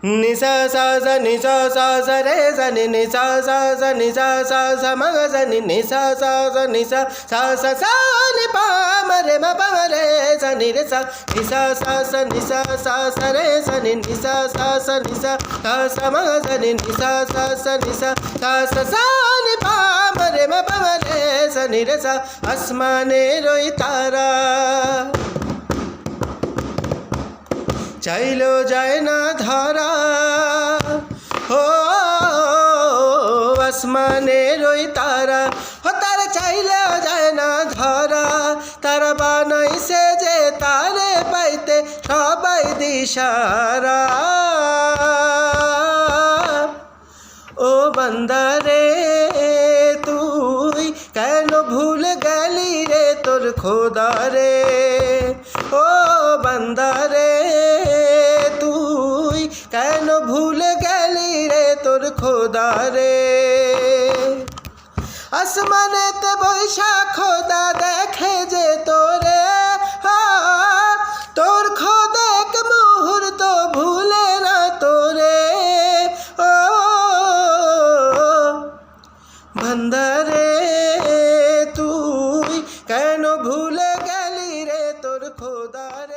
Ni sa sa sa ni sa sa sa re sa ni sa sa sa ni sa sa sa ma ga sa ni sa sa sa ni sa sa sa sa ni pa ma re sa ni re sa sa ni sa sa re sa ni sa sa ni sa ma ga sa ni sa ni sa ni pa ma re sa ni re sa আসমানের ওই তারা চাইলেও যায় না ধরা ও আসমানের ওই তারা ও তারা চাইলেও যায় না ধরা তারা বানাইছে যে তারে পাইতে সবাই দিশারা ও বান্দারে তুই কেন ভুল গেলি রে তোর খোদারে ও বান্দারে তুই কেন ভুল গেলি রে তোর খোদারে আসমানেতে বৈশা খোদা দেখে যে তোরে তোর খোদা এক মুহূর্ত ভুলে না তোরে ও বান্দারে তুই কেন ভুলে গেলি রে তোর খোদারে।